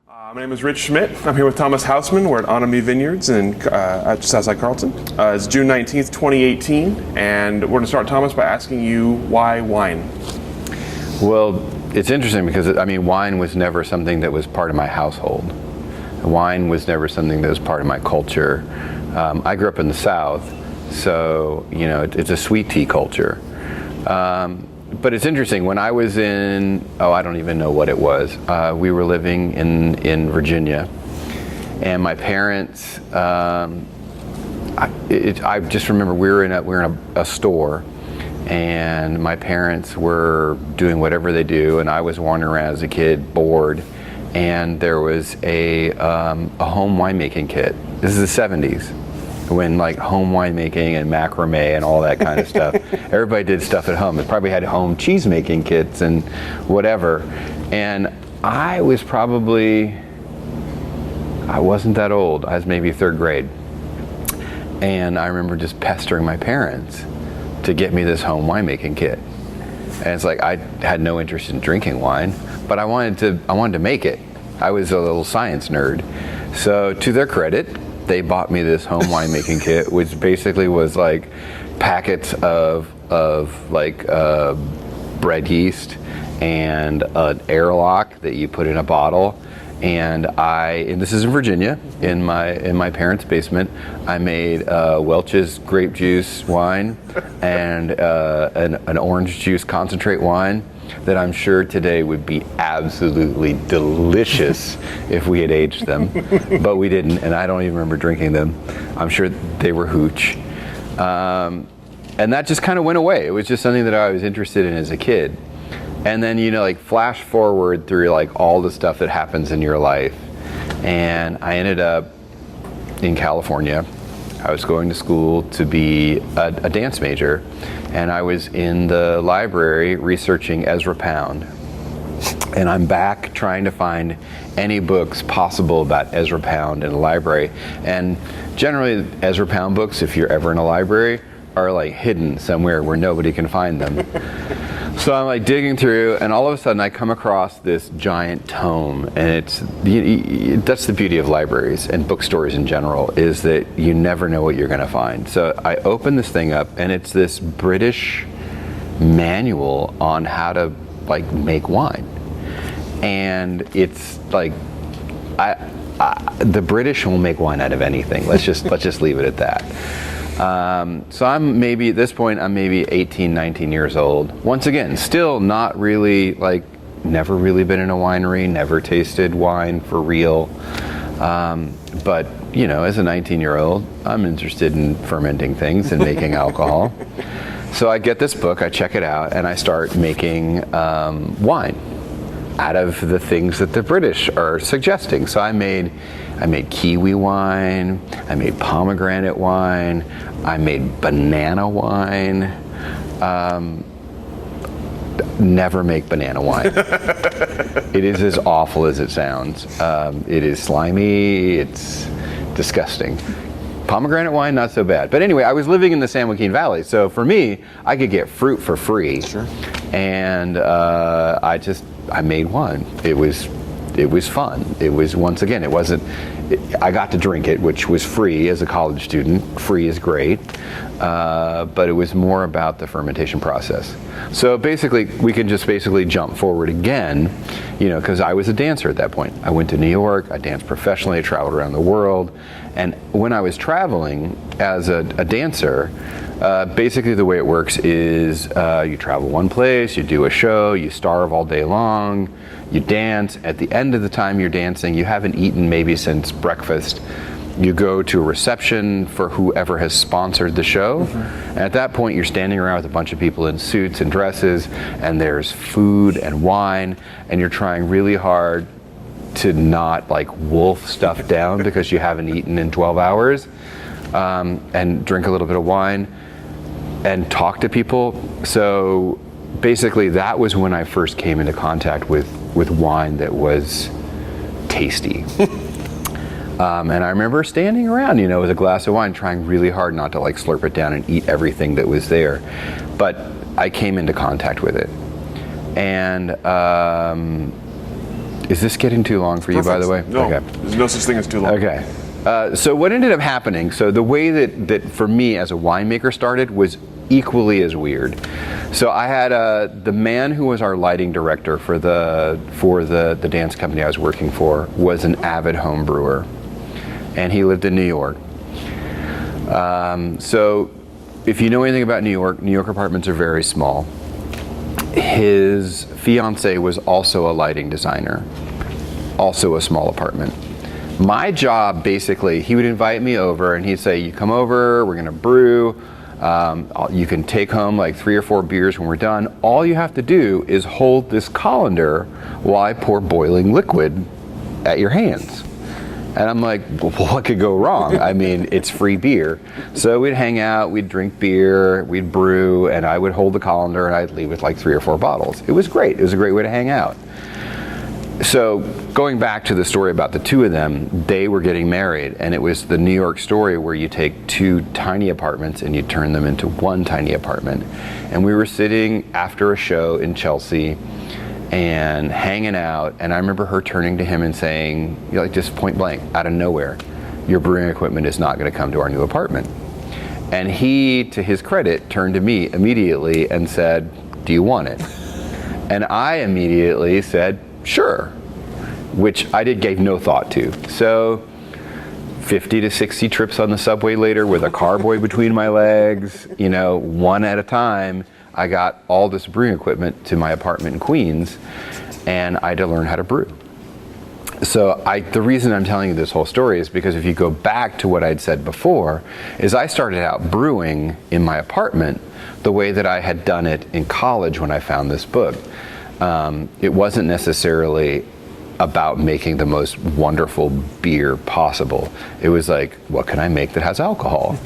My name is Rich Schmidt. I'm here with Thomas Houseman. We're at Anne Amie Vineyards just outside Carlton. It's June 19th, 2018, and we're going to start, Thomas, by asking you why wine? Well, it's interesting because, wine was never something that was part of my household. Wine was never something that was part of my culture. I grew up in the South, so, it's a sweet tea culture. But it's interesting, when I was in, I don't even know what it was. We were living in Virginia, and my parents, I just remember we were in a store, and my parents were doing whatever they do, and I was wandering around as a kid, bored, and there was a home winemaking kit. This is the 70s. When home winemaking and macrame and all that kind of stuff. Everybody did stuff at home. It probably had home cheese making kits and whatever. And I wasn't that old. I was maybe third grade. And I remember just pestering my parents to get me this home winemaking kit. And it's like, I had no interest in drinking wine, but I wanted to make it. I was a little science nerd. So to their credit, they bought me this home winemaking kit, which basically was packets of bread yeast and an airlock that you put in a bottle. And this is in Virginia, in my parents' basement. I made Welch's grape juice wine and an orange juice concentrate wine that I'm sure today would be absolutely delicious if we had aged them, but we didn't, and I don't even remember drinking them. I'm sure they were hooch. And that just kind of went away. It was just something that I was interested in as a kid. And then, flash forward through all the stuff that happens in your life. And I ended up in California. I was going to school to be a dance major, and I was in the library researching Ezra Pound. And I'm back trying to find any books possible about Ezra Pound in a library. And generally, Ezra Pound books, if you're ever in a library, are hidden somewhere where nobody can find them. So I'm digging through, and all of a sudden I come across this giant tome, and that's the beauty of libraries and bookstores in general, is that you never know what you're going to find. So I open this thing up, and it's this British manual on how to make wine, and it's the British will make wine out of anything. Let's just leave it at that. So I'm maybe, at this point, I'm maybe 18, 19 years old. Once again, still not really, never really been in a winery, never tasted wine for real. But, as a 19-year-old, I'm interested in fermenting things and making alcohol. So I get this book, I check it out, and I start making wine out of the things that the British are suggesting. So I made kiwi wine, I made pomegranate wine, I made banana wine. Never make banana wine. It is as awful as it sounds. It is slimy, it's disgusting. Pomegranate wine, not so bad. But anyway, I was living in the San Joaquin Valley, so for me, I could get fruit for free. Sure. And I made wine. It was fun. It was, once again, I got to drink it, which was free as a college student. Free is great. But it was more about the fermentation process. So basically, we can just jump forward again, because I was a dancer at that point. I went to New York, I danced professionally, I traveled around the world. And when I was traveling as a dancer, basically the way it works is you travel one place, you do a show, you starve all day long, you dance. At the end of the time you're dancing, you haven't eaten maybe since breakfast. You go to a reception for whoever has sponsored the show. Mm-hmm. And at that point, you're standing around with a bunch of people in suits and dresses, and there's food and wine, and you're trying really hard to not wolf stuff down because you haven't eaten in 12 hours, and drink a little bit of wine and talk to people. So basically, that was when I first came into contact with wine that was tasty. And I remember standing around, with a glass of wine, trying really hard not to slurp it down and eat everything that was there. But I came into contact with it. And Is this getting too long for you, by the way? No, Okay. there's no such thing as too long. Okay. So what ended up happening, so the way that for me as a winemaker started was equally as weird. So I had the man who was our lighting director for the dance company I was working for was an avid home brewer, and he lived in New York. So if you know anything about New York apartments are very small. His fiance was also a lighting designer, also a small apartment. My job, basically, he would invite me over and he'd say, you come over, we're gonna brew, you can take home like 3 or 4 beers when we're done. All you have to do is hold this colander while I pour boiling liquid at your hands. And I'm like, well, what could go wrong? I mean, it's free beer. So we'd hang out, we'd drink beer, we'd brew, and I would hold the colander and I'd leave with like 3 or 4 bottles. It was great. It was a great way to hang out. So going back to the story about the two of them, they were getting married, and it was the New York story where you take 2 tiny apartments and you turn them into 1 tiny apartment. And we were sitting after a show in Chelsea and hanging out, and I remember her turning to him and saying, you know, like just point blank, out of nowhere, your brewing equipment is not going to come to our new apartment. And he, to his credit, turned to me immediately and said, do you want it? And I immediately said, sure, which I gave no thought to. So 50 to 60 trips on the subway later with a carboy between my legs, you know, one at a time, I got all this brewing equipment to my apartment in Queens, and I had to learn how to brew. So the reason I'm telling you this whole story is because if you go back to what I'd said before, is I started out brewing in my apartment the way that I had done it in college when I found this book. It wasn't necessarily about making the most wonderful beer possible. It was like, what can I make that has alcohol?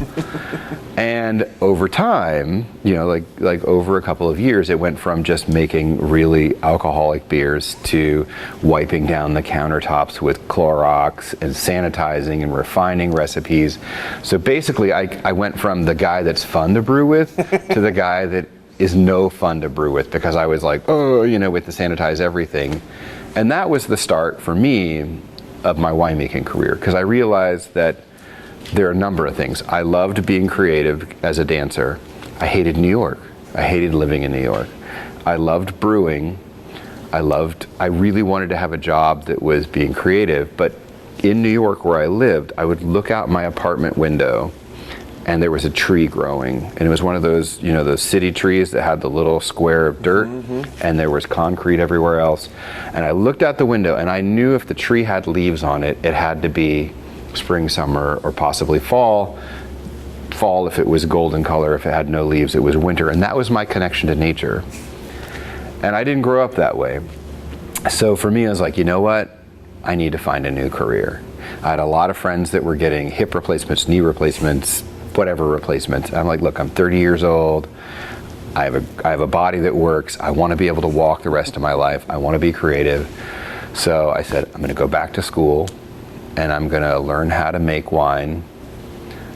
And over time, you know, like over a couple of years, it went from just making really alcoholic beers to wiping down the countertops with Clorox and sanitizing and refining recipes. So basically, I went from the guy that's fun to brew with to the guy that is no fun to brew with, because I was like, oh, you know, with the sanitize everything. And that was the start for me of my winemaking career, because I realized that there are a number of things. I loved being creative as a dancer. I hated New York. I hated living in New York. I loved brewing. I really wanted to have a job that was being creative, but in New York where I lived, I would look out my apartment window and there was a tree growing, and it was one of those, you know, those city trees that had the little square of dirt, and there was concrete everywhere else. And I looked out the window and I knew if the tree had leaves on it, it had to be spring, summer, or possibly fall. Fall if it was golden color, if it had no leaves, it was winter. And that was my connection to nature. And I didn't grow up that way. So for me, I was like, you know what? I need to find a new career. I had a lot of friends that were getting hip replacements, knee replacements, whatever replacements. I'm like, look, I'm 30 years old. I have a body that works. I want to be able to walk the rest of my life. I want to be creative. So I said, I'm going to go back to school and I'm going to learn how to make wine.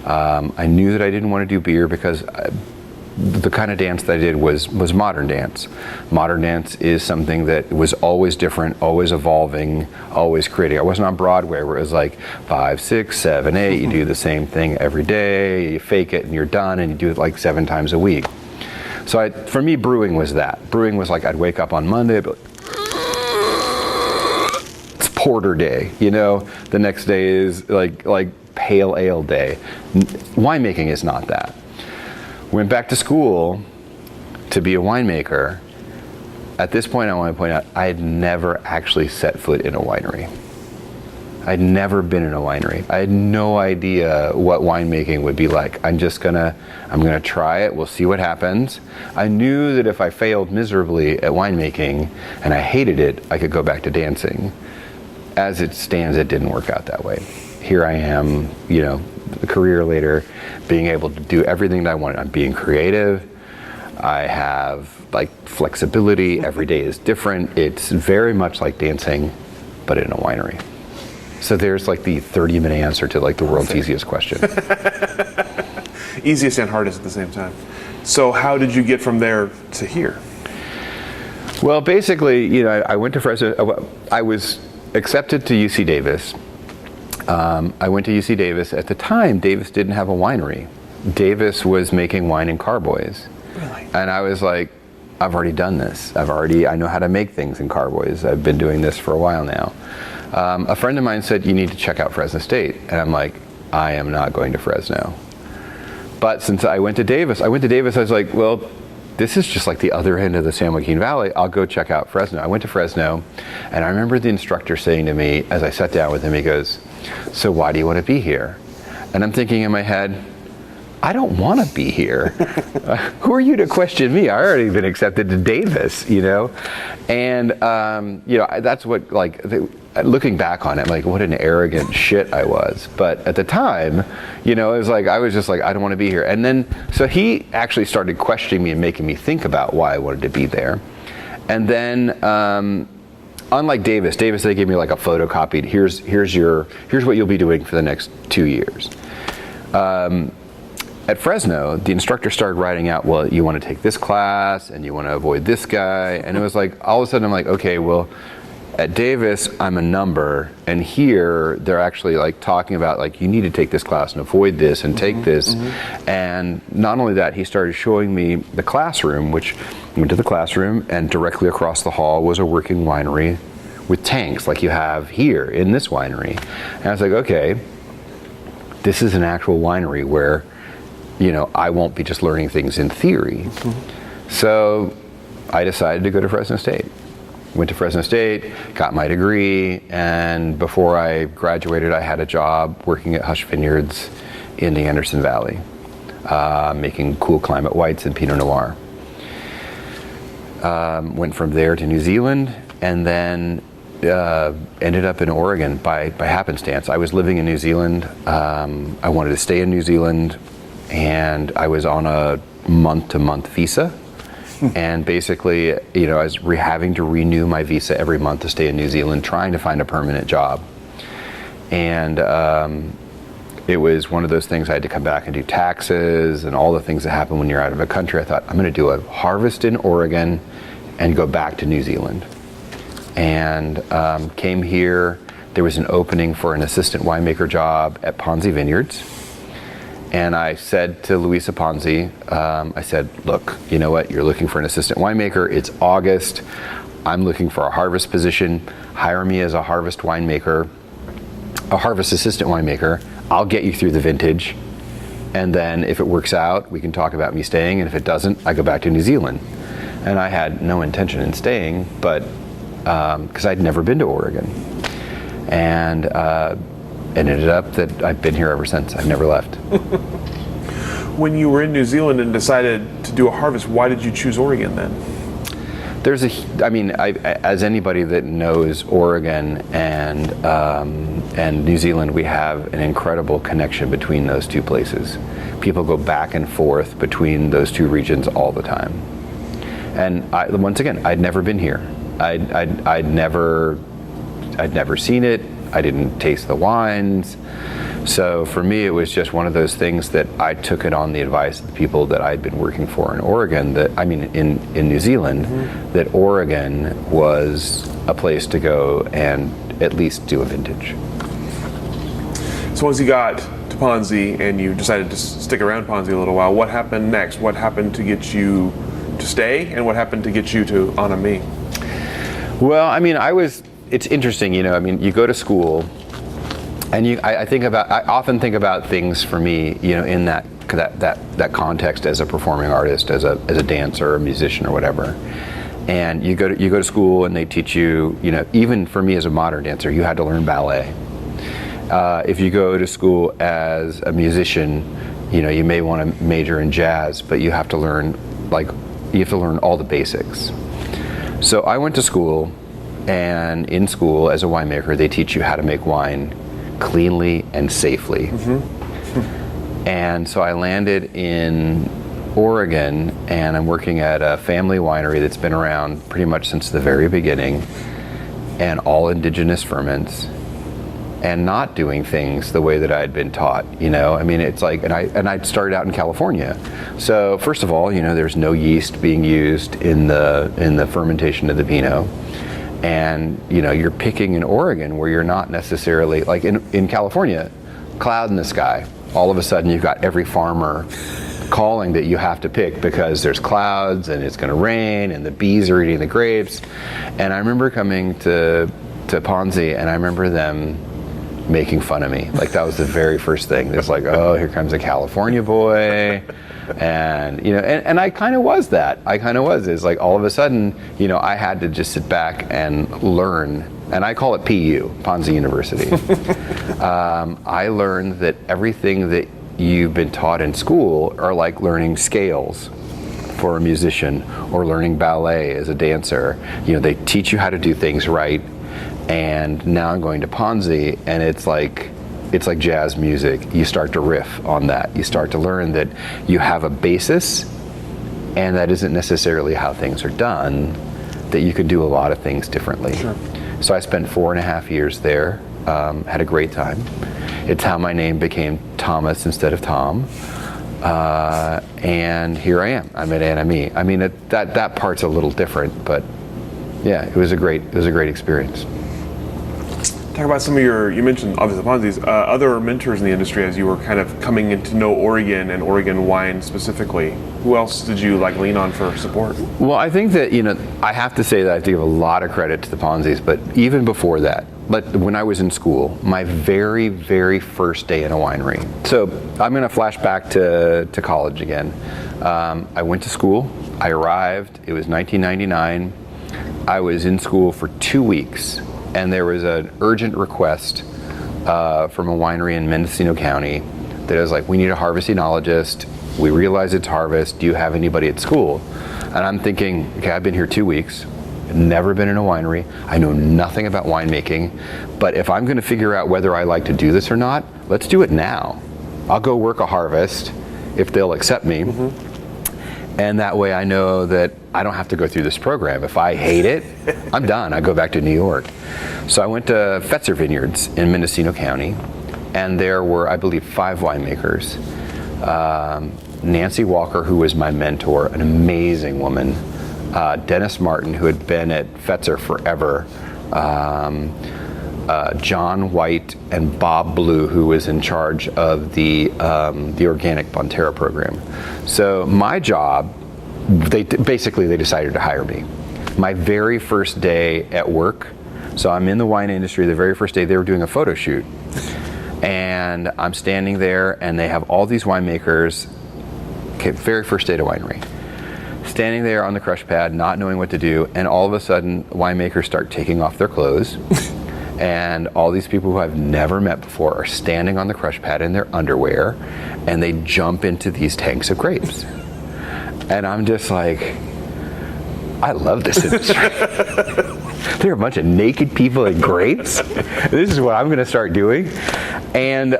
I knew that I didn't want to do beer because the kind of dance that I did was modern dance. Modern dance is something that was always different, always evolving, always creating. I wasn't on Broadway where it was like 5, 6, 7, 8. You do the same thing every day, you fake it and you're done, and you do it like 7 times a week. So for me, brewing was that. Brewing was like I'd wake up on Monday, I'd be like, it's porter day, you know? The next day is like pale ale day. Winemaking is not that. Went back to school to be a winemaker. At this point, I want to point out, I had never actually set foot in a winery. I'd never been in a winery. I had no idea what winemaking would be like. I'm gonna try it, we'll see what happens. I knew that if I failed miserably at winemaking and I hated it, I could go back to dancing. As it stands, it didn't work out that way. Here I am, you know, a career later, being able to do everything that I wanted. I'm being creative. I have like flexibility. Every day is different. It's very much like dancing, but in a winery. So there's like the 30-minute answer to like the world's easiest question. Easiest and hardest at the same time. So how did you get from there to here? Well, basically, I went to Fresno. I was accepted to UC Davis. I went to UC Davis. At the time, Davis didn't have a winery. Davis was making wine in carboys. Really? And I was like, I've already done this. I know how to make things in carboys. I've been doing this for a while now. A friend of mine said, you need to check out Fresno State. And I'm like, I am not going to Fresno. But since I went to Davis, I was like, well, this is just like the other end of the San Joaquin Valley. I'll go check out Fresno. I went to Fresno, and I remember the instructor saying to me, as I sat down with him, he goes, so why do you want to be here? And I'm thinking in my head, I don't want to be here. Who are you to question me? I already been accepted to Davis, And, that's what, looking back on it, like, what an arrogant shit I was. But at the time, it was like, I was just like, I don't want to be here. And then, so he actually started questioning me and making me think about why I wanted to be there. And then, unlike Davis, they gave me like a photocopied, here's what you'll be doing for the next 2 years. At Fresno, the instructor started writing out, well, you want to take this class and you want to avoid this guy. And it was like, all of a sudden I'm like, okay, well, at Davis, I'm a number. And here they're actually like talking about like, you need to take this class and avoid this and take this. And not only that, he started showing me the classroom, which I went to the classroom, and directly across the hall was a working winery with tanks like you have here in this winery. And I was like, okay, this is an actual winery where I won't be just learning things in theory. So I decided to go to Fresno State. Went to Fresno State, got my degree, and before I graduated, I had a job working at Hush Vineyards in the Anderson Valley, making cool climate whites and Pinot Noir. Went from there to New Zealand, and then ended up in Oregon by happenstance. I was living in New Zealand. I wanted to stay in New Zealand, and I was on a month-to-month visa. And basically, I was having to renew my visa every month to stay in New Zealand, trying to find a permanent job. And it was one of those things I had to come back and do taxes and all the things that happen when you're out of a country. I thought, I'm going to do a harvest in Oregon and go back to New Zealand. And came here. There was an opening for an assistant winemaker job at Ponzi Vineyards. And I said to Luisa Ponzi, I said, look, you know what? You're looking for an assistant winemaker. It's August. I'm looking for a harvest position. Hire me as a harvest winemaker, a harvest assistant winemaker. I'll get you through the vintage. And then if it works out, we can talk about me staying. And if it doesn't, I go back to New Zealand. And I had no intention in staying, but because I'd never been to Oregon. And it ended up that I've been here ever since. I've never left. When you were in New Zealand and decided to do a harvest, why did you choose Oregon then? As anybody that knows Oregon and New Zealand, we have an incredible connection between those two places. People go back and forth between those two regions all the time. And once again, I'd never been here. I'd never seen it. I didn't taste the wines. So for me, it was just one of those things that I took it on the advice of the people that I'd been working for in Oregon, in New Zealand, that Oregon was a place to go and at least do a vintage. So once you got to Ponzi and you decided to stick around Ponzi a little while, what happened next? What happened to get you to stay, and what happened to get you to Anne Amie? Well, it's interesting, you go to school, and I often think about things for me, in that context as a performing artist, as a dancer or a musician or whatever. And you go to school and they teach you, even for me as a modern dancer, you had to learn ballet. If you go to school as a musician, you may want to major in jazz, but you have to learn all the basics. So I went to school. And in school, as a winemaker, they teach you how to make wine cleanly and safely. And so I landed in Oregon, and I'm working at a family winery that's been around pretty much since the very beginning, and all indigenous ferments. and not doing things the way that I'd been taught, you know? I mean, it's like, and I'd started out in California. So first of all, you know, there's no yeast being used in the fermentation of the Pinot. And, you know, you're picking in Oregon where you're not necessarily, like in California, cloud in the sky. All of a sudden you've got every farmer calling that you have to pick because there's clouds and it's gonna rain and the bees are eating the grapes. And I remember coming to Ponzi, and I remember them making fun of me. Like, that was the very first thing. There's like, oh, here comes a California boy. And, you know, and I kind of was that. It's like all of a sudden, you know, I had to just sit back and learn. And I call it PU, Ponzi University. I learned that everything that you've been taught in school are like learning scales for a musician or learning ballet as a dancer. You know, they teach you how to do things right. And now I'm going to Ponzi, and it's like jazz music. You start to riff on that. You start to learn that you have a basis, and that isn't necessarily how things are done, that you could do a lot of things differently. Sure. So I spent 4.5 years there, had a great time. It's how my name became Thomas instead of Tom. And here I am. I'm at Anne Amie. I mean, that part's a little different, but yeah, it was a great experience. Talk about some of you mentioned obviously Ponzi's, other mentors in the industry as you were kind of coming in to know Oregon and Oregon wine specifically. Who else did you like lean on for support? Well, I think that, you know, I have to say that I have to give a lot of credit to the Ponzi's, but even before that, but when I was in school, my very, very first day in a winery. So I'm going to flash back to college again. I went to school, I arrived, it was 1999. I was in school for 2 weeks. And there was an urgent request from a winery in Mendocino County that was like, we need a harvest enologist. We realize it's harvest. Do you have anybody at school? And I'm thinking, okay, I've been here 2 weeks, never been in a winery. I know nothing about winemaking, but if I'm gonna figure out whether I like to do this or not, let's do it now. I'll go work a harvest if they'll accept me. Mm-hmm. And that way I know that I don't have to go through this program. If I hate it, I'm done. I go back to New York. So I went to Fetzer Vineyards in Mendocino County, and there were, I believe, 5 winemakers. Nancy Walker, who was my mentor, an amazing woman. Dennis Martin, who had been at Fetzer forever. John White and Bob Blue, who was in charge of the organic Bonterra program. So my job, they decided to hire me. My very first day at work, so I'm in the wine industry, the very first day they were doing a photo shoot. And I'm standing there and they have all these winemakers, okay, very first day at a winery. Standing there on the crush pad, not knowing what to do, and all of a sudden winemakers start taking off their clothes. And all these people who I've never met before are standing on the crush pad in their underwear, and they jump into these tanks of grapes. And I'm just like, I love this industry. There are a bunch of naked people and grapes. This is what I'm going to start doing. And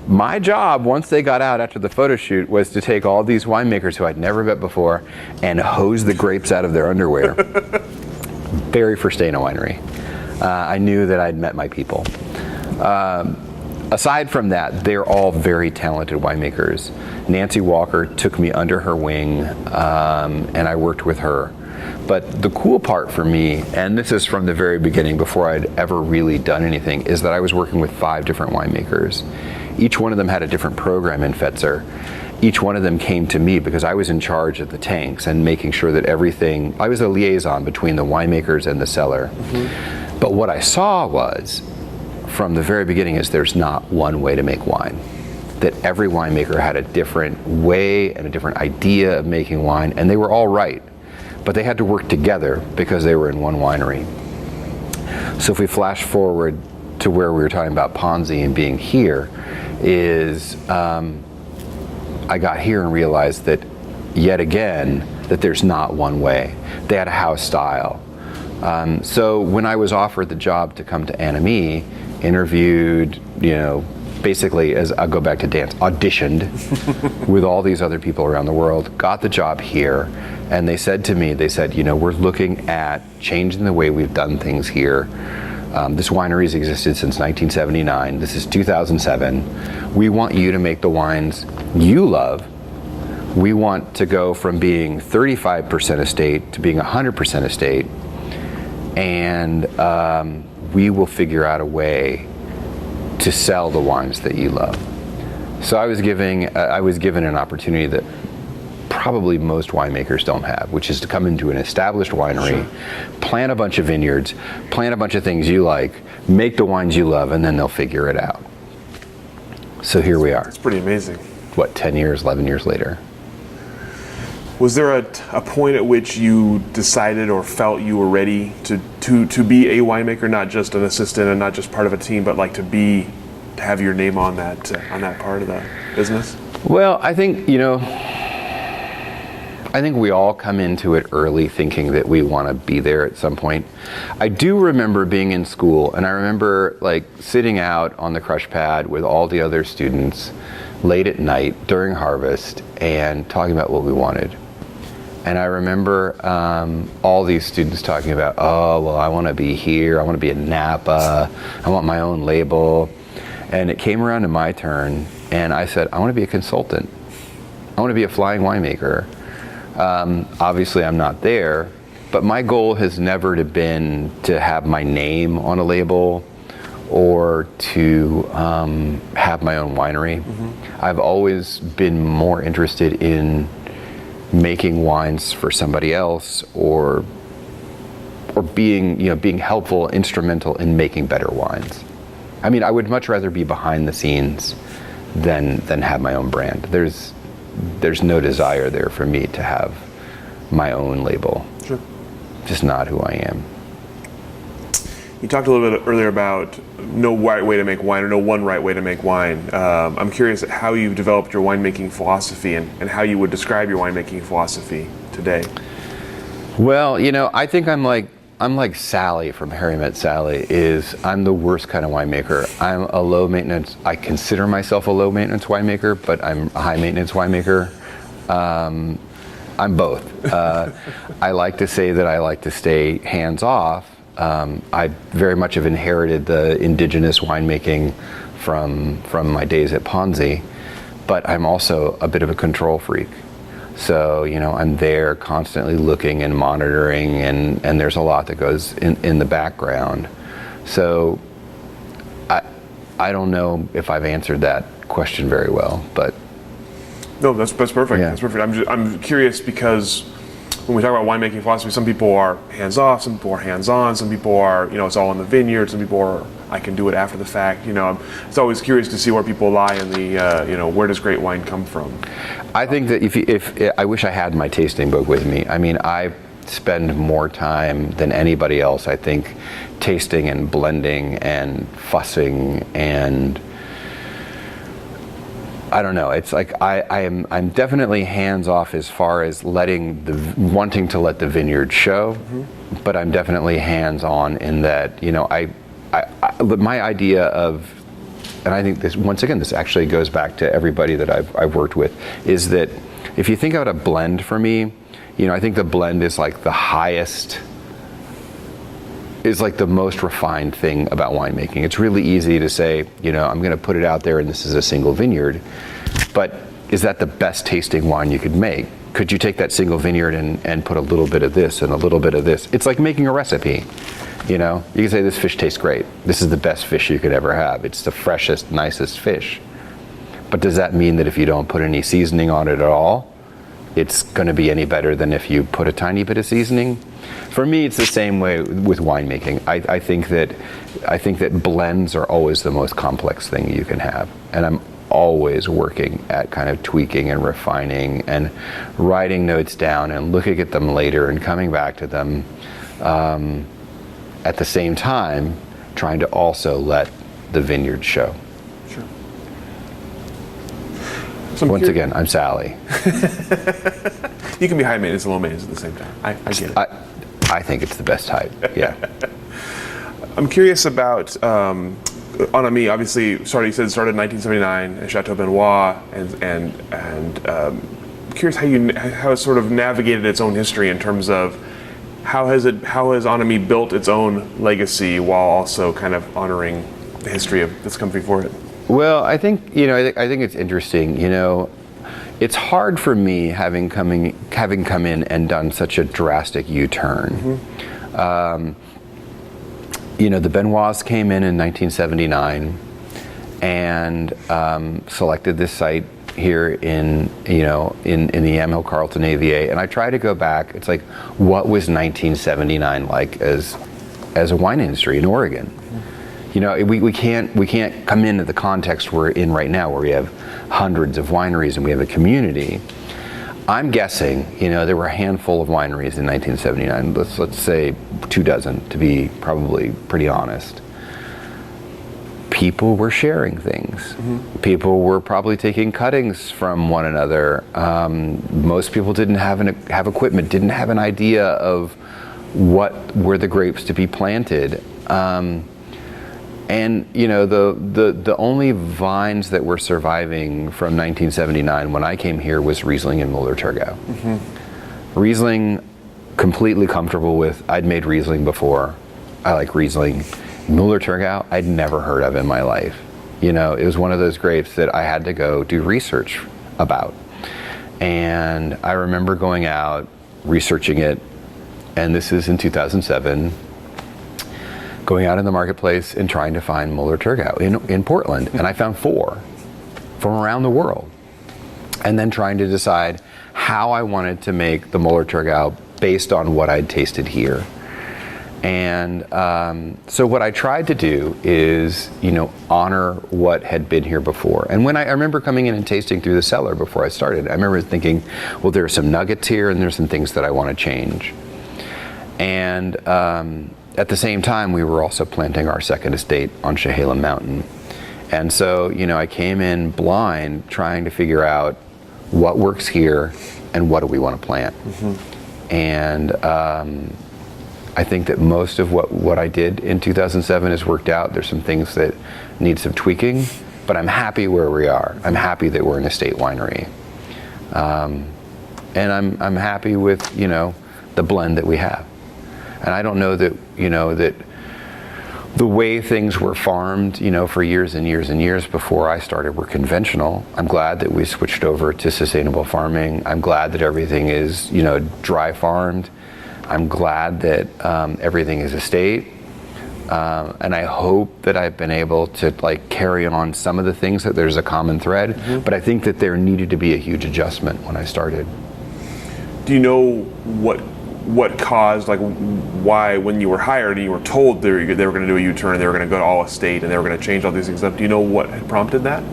my job, once they got out after the photo shoot, was to take all these winemakers who I'd never met before and hose the grapes out of their underwear. Very first day in a winery. I knew that I'd met my people. Aside from that, they're all very talented winemakers. Nancy Walker took me under her wing, and I worked with her. But the cool part for me, and this is from the very beginning before I'd ever really done anything, is that I was working with 5 different winemakers. Each one of them had a different program in Fetzer. Each one of them came to me because I was in charge of the tanks and making sure that everything, I was a liaison between the winemakers and the cellar. Mm-hmm. But what I saw was, from the very beginning, is there's not one way to make wine. That every winemaker had a different way and a different idea of making wine, and they were all right. But they had to work together because they were in one winery. So if we flash forward to where we were talking about Ponzi and being here, is I got here and realized that, yet again, that there's not one way. They had a house style. So when I was offered the job to come to Anne Amie, interviewed, basically, as I'll go back to dance, auditioned with all these other people around the world, got the job here, and they said to me, we're looking at changing the way we've done things here. This winery's existed since 1979. This is 2007. We want you to make the wines you love. We want to go from being 35% estate to being 100% estate, and we will figure out a way to sell the wines that you love. So I was given an opportunity that probably most winemakers don't have, which is to come into an established winery, plant a bunch of vineyards, plant a bunch of things you like, make the wines you love, and then they'll figure it out. So here we are. It's pretty amazing. What, 10 years, 11 years later? Was there a point at which you decided or felt you were ready to be a winemaker, not just an assistant and not just part of a team, but like to have your name on that part of the business? Well, I think we all come into it early thinking that we want to be there at some point. I do remember being in school, and I remember like sitting out on the crush pad with all the other students late at night during harvest and talking about what we wanted. And I remember all these students talking about, oh, well, I want to be here. I want to be in Napa. I want my own label. And it came around to my turn, and I said, I want to be a consultant. I want to be a flying winemaker. Obviously, I'm not there, but my goal has never been to have my name on a label or to have my own winery. Mm-hmm. I've always been more interested in making wines for somebody else, or being helpful, instrumental in making better wines. I mean, I would much rather be behind the scenes than have my own brand. There's no desire there for me to have my own label. Sure. Just not who I am. You talked a little bit earlier about no right way to make wine, or no one right way to make wine. I'm curious at how you've developed your winemaking philosophy and how you would describe your winemaking philosophy today. Well, I think I'm like Sally from Harry Met Sally. I'm the worst kind of winemaker. I'm a low maintenance. I consider myself a low maintenance winemaker, but I'm a high maintenance winemaker. I'm both. I like to say that I like to stay hands off. I very much have inherited the indigenous winemaking from my days at Ponzi, but I'm also a bit of a control freak. So, I'm there constantly looking and monitoring, and there's a lot that goes in the background. So I don't know if I've answered that question very well, but. No, that's perfect. Yeah. That's perfect. I'm curious because when we talk about winemaking philosophy, some people are hands-off, some people are hands-on, some people are, it's all in the vineyard, some people are, I can do it after the fact. It's always curious to see where people lie in the, where does great wine come from? I think that if I wish I had my tasting book with me. I mean, I spend more time than anybody else, I think, tasting and blending and fussing, and I don't know. It's like I'm definitely hands off as far as wanting to let the vineyard show, mm-hmm. but I'm definitely hands on in that my idea of, and I think this actually goes back to everybody that I've worked with, is that if you think about a blend for me, I think the blend is like the highest. Is like the most refined thing about winemaking. It's really easy to say, I'm going to put it out there and this is a single vineyard, but is that the best tasting wine you could make? Could you take that single vineyard and put a little bit of this and a little bit of this? It's like making a recipe. You can say this fish tastes great. This is the best fish you could ever have. It's the freshest, nicest fish. But does that mean that if you don't put any seasoning on it at all, it's going to be any better than if you put a tiny bit of seasoning? For me, it's the same way with winemaking. I think that blends are always the most complex thing you can have, and I'm always working at kind of tweaking and refining and writing notes down and looking at them later and coming back to them. At the same time, trying to also let the vineyard show. Sure. Once again, I'm Sally. You can be high maintenance and low maintenance at the same time. I get it. I think it's the best type. Yeah. I'm curious about Anne Amie. Obviously, you said it started in 1979 at Chateau Benoit, and curious how it sort of navigated its own history in terms of How has Anne Amie built its own legacy while also kind of honoring the history of that's come before it? Well, I think I think it's interesting. It's hard for me having come in and done such a drastic U-turn. The Benoits came in 1979 and selected this site here in the Yamhill Carlton AVA, and I try to go back. It's like, what was 1979 like as a wine industry in Oregon? We can't come into the context we're in right now, where we have hundreds of wineries and we have a community. I'm guessing, there were a handful of wineries in 1979. Let's say 24, to be probably pretty honest. People were sharing things. People were probably taking cuttings from one another. Most people didn't have equipment, didn't have an idea of what were the grapes to be planted. And the only vines that were surviving from 1979 when I came here was Riesling and Müller-Thurgau. Riesling, completely comfortable with. I'd made Riesling before. I like Riesling. Müller-Thurgau, I'd never heard of in my life. It was one of those grapes that I had to go do research about. And I remember going out, researching it, and this is in 2007, going out in the marketplace and trying to find Müller-Thurgau in Portland. And I found 4 from around the world. And then trying to decide how I wanted to make the Müller-Thurgau based on what I'd tasted here. And so what I tried to do is, honor what had been here before. And when I remember coming in and tasting through the cellar before I started, I remember thinking, well, there are some nuggets here and there's some things that I want to change. And at the same time, we were also planting our second estate on Chehalem Mountain. And so, I came in blind trying to figure out what works here and what do we want to plant. And I think that most of what I did in 2007 has worked out. There's some things that need some tweaking, but I'm happy where we are. I'm happy that we're an estate winery. And I'm happy with, the blend that we have. And I don't know that, that the way things were farmed, for years and years and years before I started were conventional. I'm glad that we switched over to sustainable farming. I'm glad that everything is, dry farmed. I'm glad that everything is estate. And I hope that I've been able to carry on some of the things, that there's a common thread. But I think that there needed to be a huge adjustment when I started. Do you know what caused, why when you were hired and you were told they were going to do a U-turn and they were going to go to all estate and they were going to change all these things up, do you know what had prompted that?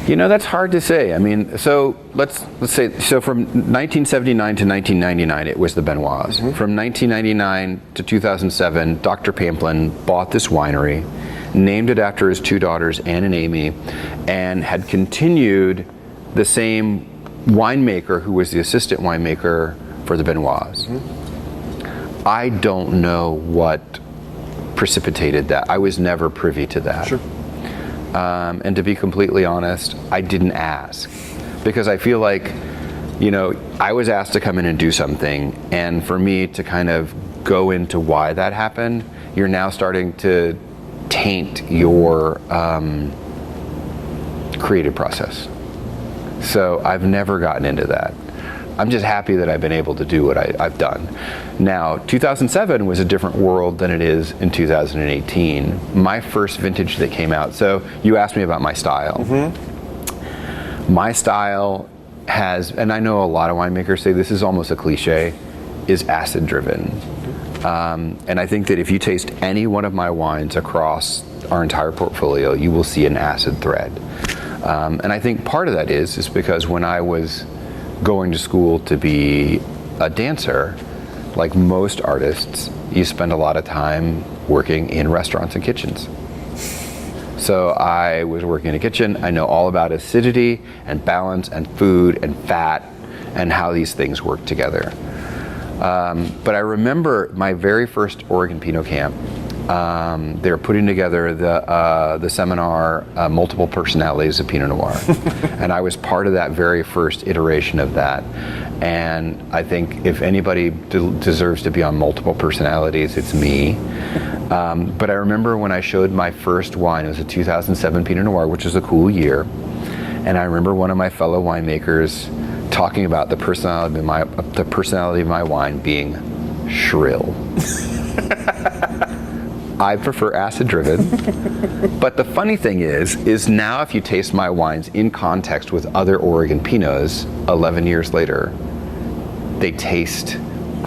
That's hard to say. I mean, so let's say, from 1979 to 1999, it was the Benoits. From 1999 to 2007, Dr. Pamplin bought this winery, named it after his 2 daughters, Anne and Amie, and had continued the same winemaker who was the assistant winemaker for the Benoits. I don't know what precipitated that. I was never privy to that. Sure. And to be completely honest, I didn't ask, because I feel like, I was asked to come in and do something, and for me to kind of go into why that happened, you're now starting to taint your creative process. So I've never gotten into that. I'm just happy that I've been able to do what I've done. Now, 2007 was a different world than it is in 2018. My first vintage that came out, so you asked me about my style. My style has, and I know a lot of winemakers say this is almost a cliche, is acid driven. And I think that if you taste any one of my wines across our entire portfolio, you will see an acid thread. And I think part of that is because when I was going to school to be a dancer, like most artists, you spend a lot of time working in restaurants and kitchens. So I was working in a kitchen. I know all about acidity and balance and food and fat and how these things work together. But I remember my very first Oregon Pinot Camp, They're putting together the seminar, Multiple Personalities of Pinot Noir. And I was part of that very first iteration of that. And I think if anybody deserves to be on Multiple Personalities, it's me. But I remember when I showed my first wine, it was a 2007 Pinot Noir, which is a cool year. And I remember one of my fellow winemakers talking about the personality of my wine being shrill. I prefer acid-driven, but the funny thing is now if you taste my wines in context with other Oregon Pinots 11 years later, they taste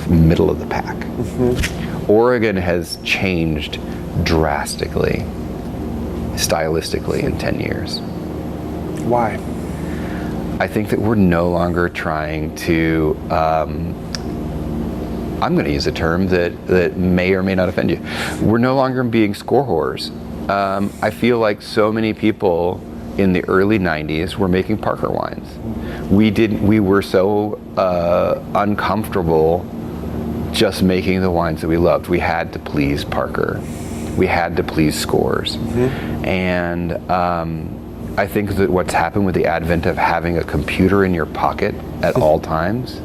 middle of the pack. Mm-hmm. Oregon has changed drastically, stylistically in 10 years. Why? I think that we're no longer trying to I'm going to use a term that may or may not offend you. We're no longer being score whores. I feel like so many people in the early 90s were making Parker wines. We were so uncomfortable just making the wines that we loved. We had to please Parker. We had to please scores. Mm-hmm. And I think that what's happened with the advent of having a computer in your pocket at all times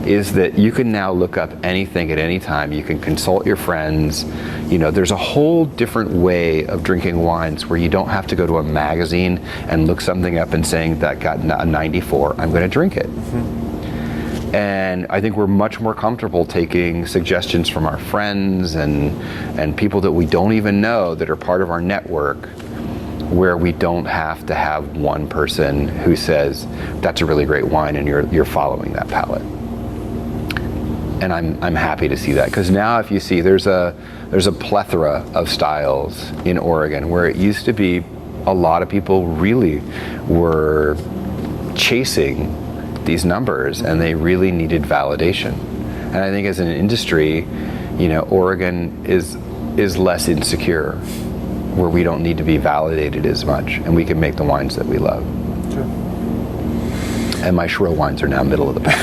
is that you can now look up anything at any time. You can consult your friends. You know, there's a whole different way of drinking wines where you don't have to go to a magazine and look something up and saying that got a 94, I'm going to drink it. Mm-hmm. And I think we're much more comfortable taking suggestions from our friends and people that we don't even know that are part of our network, where we don't have to have one person who says that's a really great wine and you're following that palate. And I'm happy to see that, because now if you see there's a plethora of styles in Oregon, where it used to be a lot of people really were chasing these numbers and they really needed validation. And I think as an industry, you know, Oregon is less insecure, where we don't need to be validated as much and we can make the wines that we love. Sure. And my shrill wines are now middle of the pack.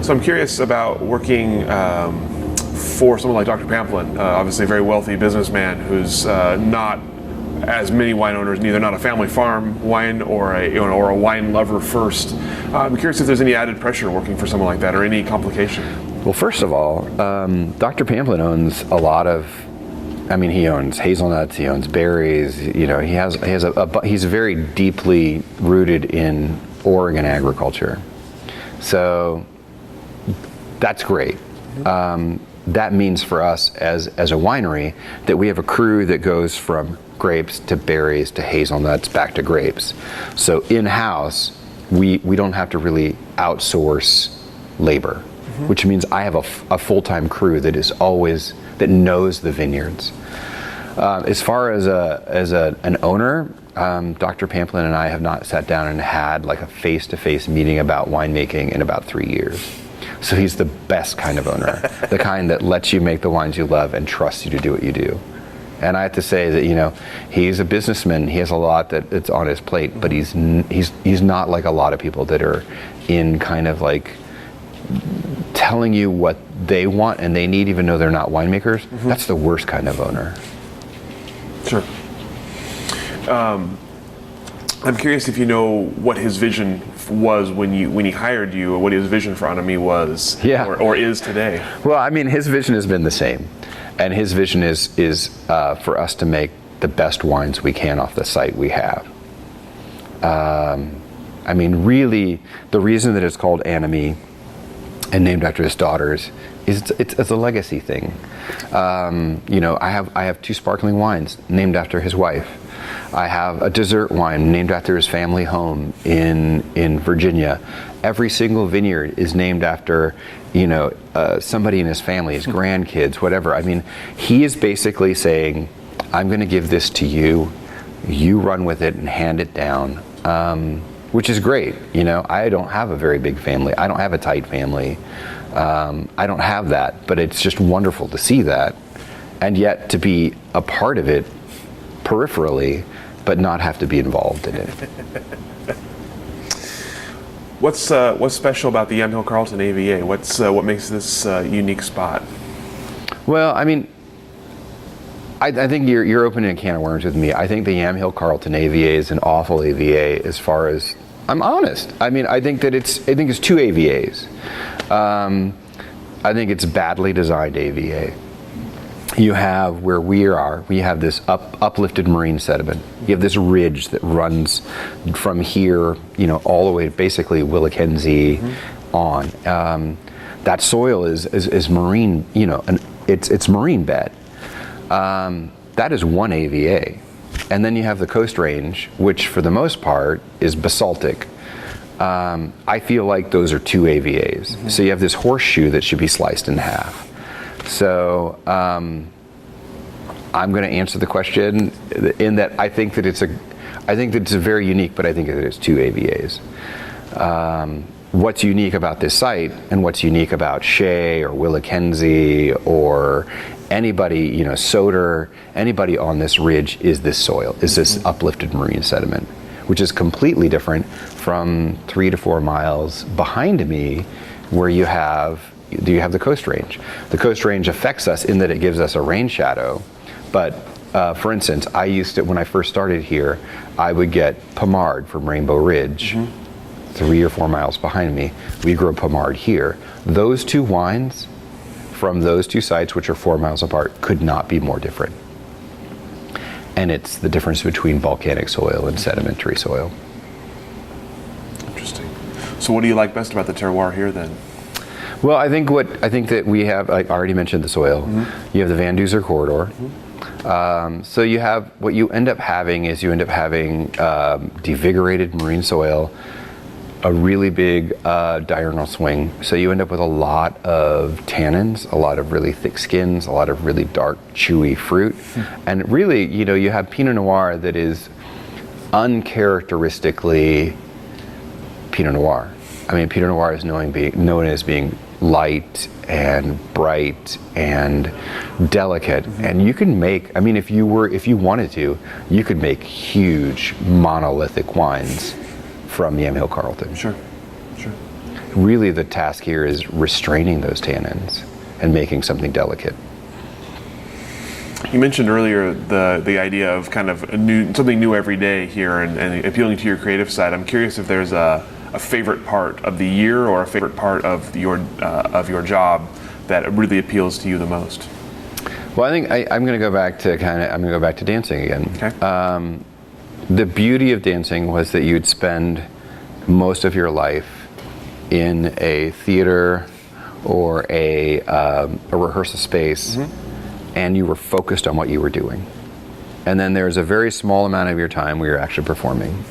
So I'm curious about working for someone like Dr. Pamplin, obviously a very wealthy businessman who's not as many wine owners, neither not a family farm wine or a wine lover first. I'm curious if there's any added pressure working for someone like that, or any complication. Well, first of all, Dr. Pamplin owns a lot of. I mean, he owns hazelnuts, he owns berries. You know, he's very deeply rooted in Oregon agriculture. So that's great. That means for us as a winery that we have a crew that goes from grapes to berries to hazelnuts back to grapes. So in-house, we don't have to really outsource labor, which means I have a full-time crew that knows the vineyards. As far as an owner, Dr. Pamplin and I have not sat down and had like a face-to-face meeting about winemaking in about 3 years. So he's the best kind of owner, the kind that lets you make the wines you love and trusts you to do what you do. And I have to say that, you know, he's a businessman. He has a lot that's on his plate, but he's not like a lot of people that are in kind of like telling you what they want and they need, even though they're not winemakers. Mm-hmm. That's the worst kind of owner. Sure. I'm curious if you know what his vision was when he hired you, or what his vision for Anne Amie was, or is today. Well, I mean, his vision has been the same, and his vision is for us to make the best wines we can off the site we have. I mean, really, the reason that it's called Anne Amie and named after his daughters is it's a legacy thing. You know, I have 2 sparkling wines named after his wife. I have a dessert wine named after his family home in Virginia. Every single vineyard is named after, you know, somebody in his family, his grandkids, whatever. I mean, he is basically saying, I'm going to give this to you. You run with it and hand it down, which is great. You know, I don't have a very big family. I don't have a tight family. I don't have that, but it's just wonderful to see that, and yet to be a part of it peripherally, but not have to be involved in it. What's special about the Yamhill Carlton AVA? What makes this unique spot? Well, I mean, I think you're opening a can of worms with me. I think the Yamhill Carlton AVA is an awful AVA as far as, I'm honest. I mean, I think it's two AVAs. I think it's badly designed AVA. You have where we have this uplifted marine sediment. You have this ridge that runs from here, all the way to basically Willackenzie on. That soil is marine, it's marine bed. That is one AVA. And then you have the Coast Range, which for the most part is basaltic. I feel like those are two AVAs. So you have this horseshoe that should be sliced in half. So I'm going to answer the question in that I think that it's very unique, but I think that it's two AVAs. What's unique about this site and what's unique about Shea or Willackenzie or anybody, Soder, anybody on this ridge is this soil, is this uplifted marine sediment, which is completely different from 3 to 4 miles behind me where you have the Coast Range. The Coast Range affects us in that it gives us a rain shadow, but for instance, when I first started here, I would get Pomard from Rainbow Ridge, 3 or 4 miles behind me. We grow Pomard here. Those two wines from those two sites, which are 4 miles apart, could not be more different. And it's the difference between volcanic soil and sedimentary soil. Interesting. So what do you like best about the terroir here then? Well, I think that we have, I already mentioned the soil. You have the Van Duzer corridor. So you have, what you end up having devigorated marine soil, a really big diurnal swing. So you end up with a lot of tannins, a lot of really thick skins, a lot of really dark, chewy fruit. And really, you have Pinot Noir that is uncharacteristically Pinot Noir. I mean, Pinot Noir is known as being light and bright and delicate. And you can make, I mean, if you wanted to, you could make huge monolithic wines from Yamhill Carlton. Sure. Really, the task here is restraining those tannins and making something delicate. You mentioned earlier the idea of kind of something new every day here and appealing to your creative side. I'm curious if there's a favorite part of the year or a favorite part of your job that really appeals to you the most. Well, I think I'm going to go back to dancing again. Okay. The beauty of dancing was that you'd spend most of your life in a theater or a rehearsal space, and you were focused on what you were doing. And then there's a very small amount of your time where you're actually performing.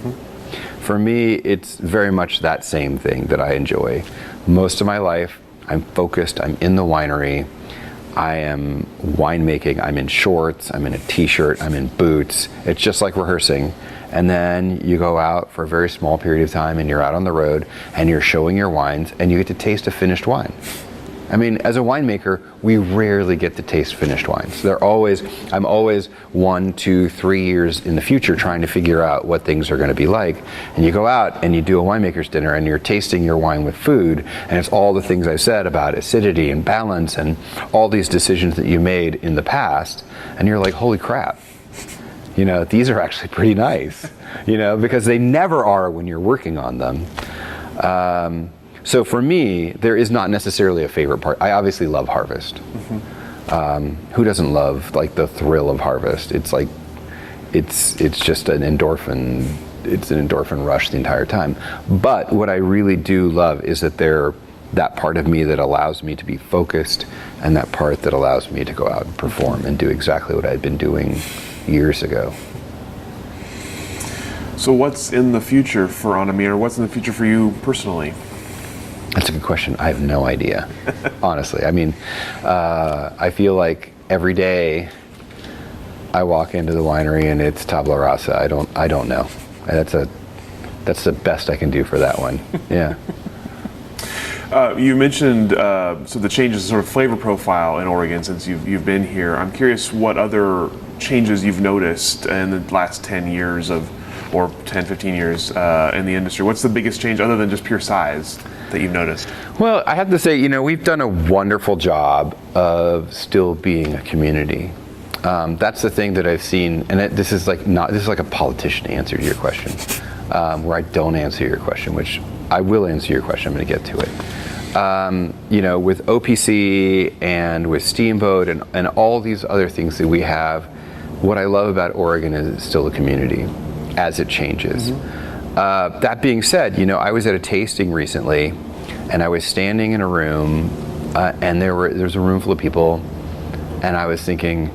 For me, it's very much that same thing that I enjoy. Most of my life, I'm focused, I'm in the winery, I am winemaking, I'm in shorts, I'm in a t-shirt, I'm in boots. It's just like rehearsing. And then you go out for a very small period of time and you're out on the road and you're showing your wines and you get to taste a finished wine. I mean, as a winemaker, we rarely get to taste finished wines. I'm always 1, 2, 3 years in the future trying to figure out what things are going to be like. And you go out and you do a winemaker's dinner and you're tasting your wine with food, and it's all the things I said about acidity and balance and all these decisions that you made in the past, and you're like, holy crap. These are actually pretty nice, because they never are when you're working on them. So for me, there is not necessarily a favorite part. I obviously love harvest. Who doesn't love the thrill of harvest? It's like, it's just an endorphin. It's an endorphin rush the entire time. But what I really do love is that part of me that allows me to be focused, and that part that allows me to go out and perform and do exactly what I'd been doing years ago. So what's in the future for Anne Amie, or what's in the future for you personally? That's a good question. I have no idea, honestly. I mean, I feel like every day I walk into the winery and it's tabula rasa. I don't know. That's the best I can do for that one. Yeah. You mentioned the changes in sort of flavor profile in Oregon since you've been here. I'm curious what other changes you've noticed in the last 10 years of or 10, 15 years in the industry? What's the biggest change other than just pure size that you've noticed? Well, I have to say, we've done a wonderful job of still being a community. That's the thing that I've seen, and this is like a politician answer to your question, where I don't answer your question, which I will answer your question. I'm going to get to it. With OPC and with Steamboat and all these other things that we have, what I love about Oregon is it's still a community as it changes. That being said, I was at a tasting recently, and I was standing in a room, and there's a room full of people, and I was thinking,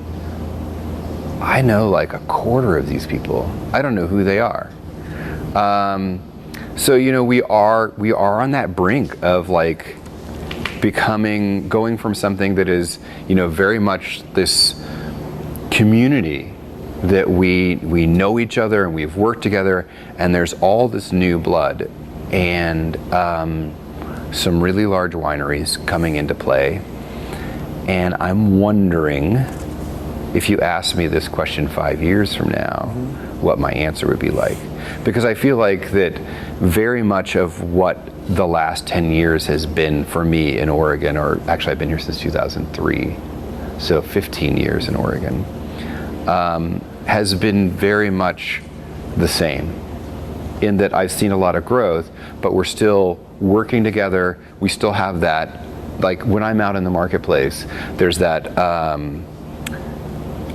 I know like a quarter of these people. I don't know who they are. So we are on that brink of like going from something that is very much this community that we know each other and we've worked together, and there's all this new blood and some really large wineries coming into play. And I'm wondering, if you asked me this question 5 years from now, what my answer would be like. Because I feel like that very much of what the last 10 years has been for me in Oregon, or actually I've been here since 2003, so 15 years in Oregon, has been very much the same, in that I've seen a lot of growth, but we're still working together. We still have that, like when I'm out in the marketplace, there's that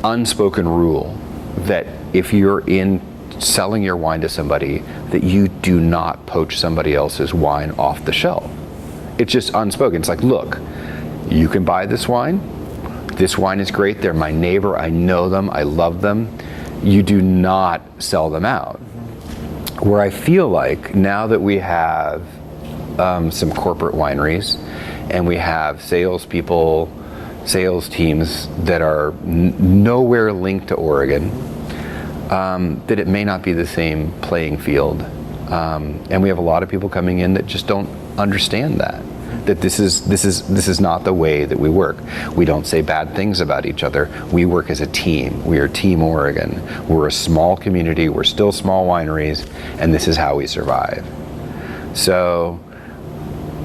unspoken rule that if you're in selling your wine to somebody, that you do not poach somebody else's wine off the shelf. It's just unspoken. It's like, look, you can buy this wine. This wine is great. They're my neighbor. I know them. I love them. You do not sell them out. Where I feel like now that we have some corporate wineries and we have salespeople, sales teams that are nowhere linked to Oregon, that it may not be the same playing field. And we have a lot of people coming in that just don't understand that this is not the way that we work. We don't say bad things about each other. We work as a team. We are Team Oregon. We're a small community. We're still small wineries, and this is how we survive. So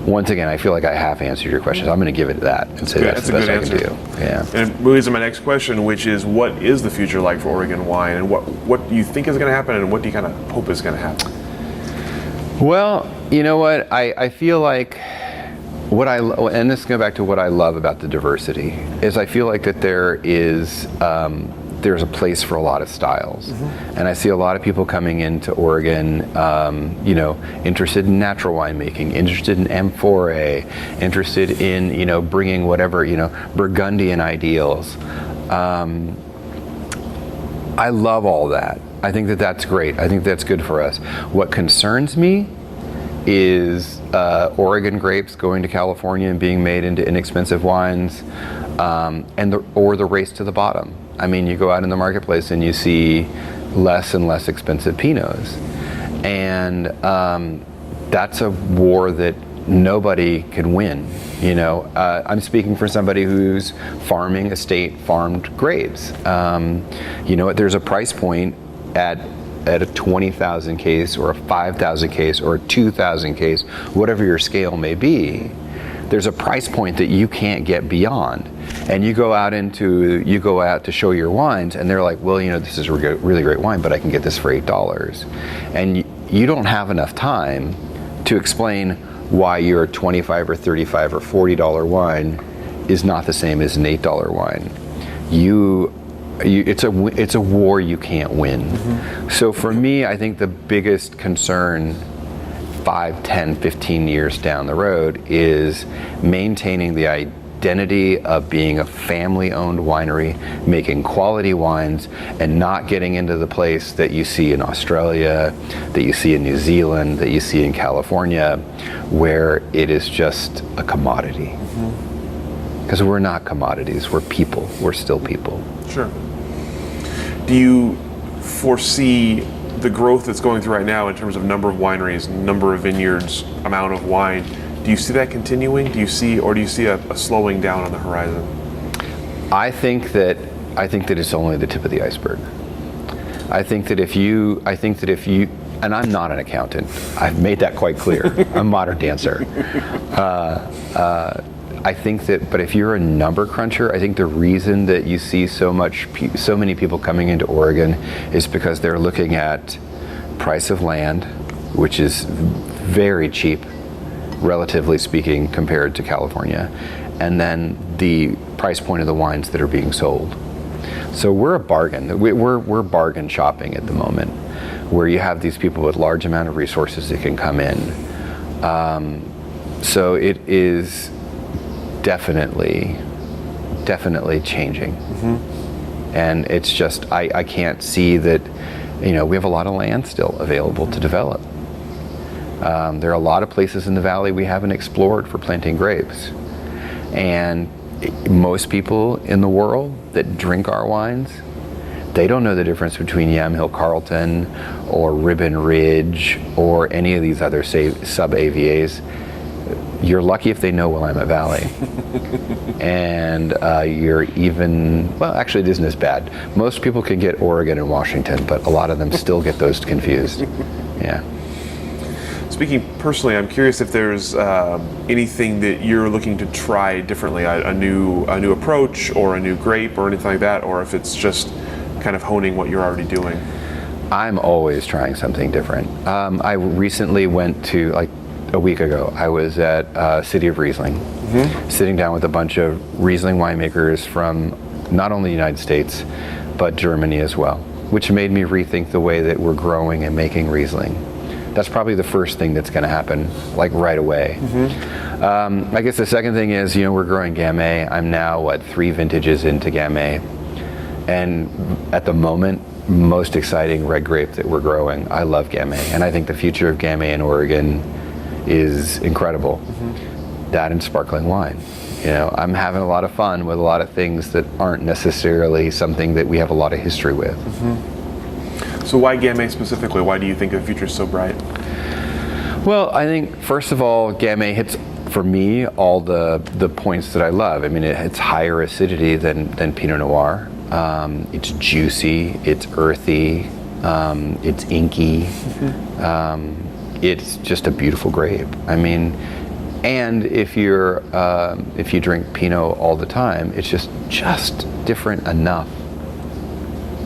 once again, I feel like I half answered your question. So I'm going to give it that and say that's the best I can do. Yeah. And it moves to my next question, which is, what is the future like for Oregon wine, and what do you think is going to happen, and what do you kind of hope is going to happen? Well, you know what? I feel like and this goes back to what I love about the diversity, is I feel like that there's a place for a lot of styles. And I see a lot of people coming into Oregon, interested in natural winemaking, interested in amphora, interested in, bringing whatever, Burgundian ideals. I love all that. I think that that's great. I think that's good for us. What concerns me is Oregon grapes going to California and being made into inexpensive wines, or the race to the bottom. I mean, you go out in the marketplace and you see less and less expensive Pinots, and that's a war that nobody can win. I'm speaking for somebody who's farming estate farmed grapes. There's a price point at a 20,000 case or a 5,000 case or a 2,000 case, whatever your scale may be. There's a price point that you can't get beyond. And you go out to show your wines, and they're like, well, this is a really great wine, but I can get this for $8. And you don't have enough time to explain why your $25 or $35 or $40 wine is not the same as an $8 wine. It's a war you can't win. So for me, I think the biggest concern 5, 10, 15 years down the road is maintaining the identity of being a family-owned winery, making quality wines, and not getting into the place that you see in Australia, that you see in New Zealand, that you see in California, where it is just a commodity. Because we're not commodities, we're people. We're still people. Sure. Do you foresee the growth that's going through right now in terms of number of wineries, number of vineyards, amount of wine? Do you see that continuing? Do you see a slowing down on the horizon? I think that it's only the tip of the iceberg. I think that if you, and I'm not an accountant. I've made that quite clear. I'm a modern dancer. I think that, but if you're a number cruncher, I think the reason that you see so many people coming into Oregon is because they're looking at price of land, which is very cheap, relatively speaking, compared to California, and then the price point of the wines that are being sold. So we're a bargain. We're bargain shopping at the moment, where you have these people with large amount of resources that can come in. So it is definitely changing. And it's just, I can't see that, we have a lot of land still available to develop. There are a lot of places in the valley we haven't explored for planting grapes. And most people in the world that drink our wines, they don't know the difference between Yamhill Carlton or Ribbon Ridge or any of these other sub-AVAs. You're lucky if they know Willamette Valley. And you're even, well, actually it isn't as bad. Most people can get Oregon and Washington, but a lot of them still get those confused. Yeah. Speaking personally, I'm curious if there's anything that you're looking to try differently, a new approach or a new grape or anything like that, or if it's just kind of honing what you're already doing. I'm always trying something different. I recently went to, like a week ago, I was at City of Riesling, sitting down with a bunch of Riesling winemakers from not only the United States, but Germany as well, which made me rethink the way that we're growing and making Riesling. That's probably the first thing that's going to happen, like right away. I guess the second thing is, we're growing Gamay. I'm now, 3 vintages into Gamay. And at the moment, most exciting red grape that we're growing. I love Gamay. And I think the future of Gamay in Oregon is incredible. That and sparkling wine. I'm having a lot of fun with a lot of things that aren't necessarily something that we have a lot of history with. So why Gamay specifically? Why do you think the future is so bright? Well, I think first of all, Gamay hits, for me, all the points that I love. I mean, it's higher acidity than Pinot Noir. It's juicy, it's earthy, it's inky. It's just a beautiful grape. I mean, and if you drink Pinot all the time, it's just different enough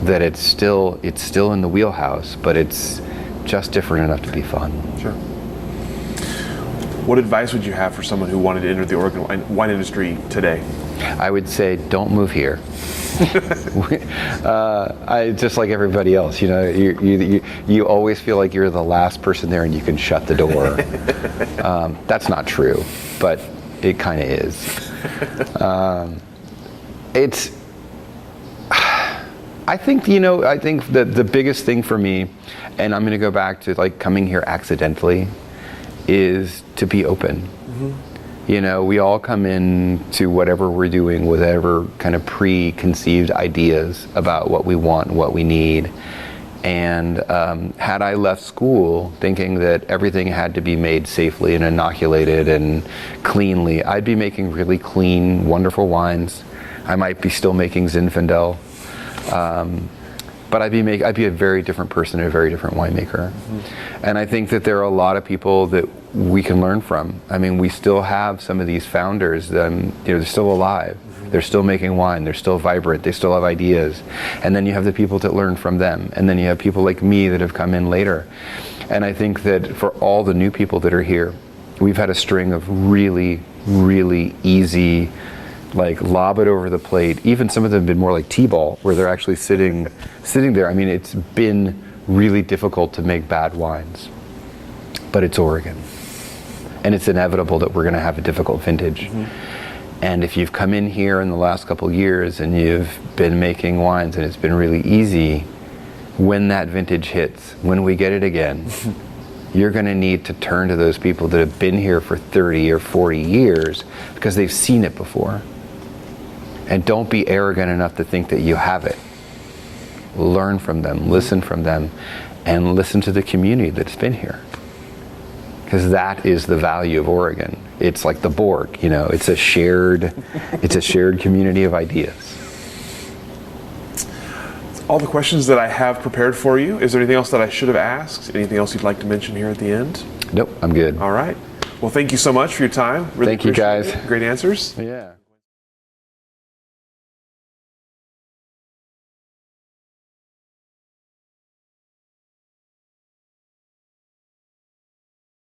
that it's still in the wheelhouse, but it's just different enough to be fun. Sure. What advice would you have for someone who wanted to enter the Oregon wine industry today? I would say, don't move here. Just like everybody else, you always feel like you're the last person there and you can shut the door. That's not true, but it kind of is. I think that the biggest thing for me, and I'm going to go back to like coming here accidentally, is to be open. We all come in to whatever we're doing, whatever kind of preconceived ideas about what we want, what we need. And had I left school thinking that everything had to be made safely and inoculated and cleanly, I'd be making really clean, wonderful wines. I might be still making Zinfandel. But I'd be a very different person, a very different winemaker. And I think that there are a lot of people that we can learn from. I mean, we still have some of these founders, they're still alive. They're still making wine, they're still vibrant, they still have ideas. And then you have the people that learn from them. And then you have people like me that have come in later. And I think that for all the new people that are here, we've had a string of really, really easy, like lob it over the plate. Even some of them have been more like t-ball, where they're actually sitting there. I mean, it's been really difficult to make bad wines, but it's Oregon, and it's inevitable that we're going to have a difficult vintage. And if you've come in here in the last couple of years and you've been making wines and it's been really easy, when that vintage hits, when we get it again, you're going to need to turn to those people that have been here for 30 or 40 years because they've seen it before. And don't be arrogant enough to think that you have it. Learn from them, listen from them, and listen to the community that's been here. Because that is the value of Oregon. It's like the Borg, it's a shared community of ideas. all the questions that I have prepared for you. Is there anything else that I should have asked? Anything else you'd like to mention here at the end? Nope, I'm good. All right. Well, thank you so much for your time. Really Thank you, guys. appreciate it. Great answers. Yeah.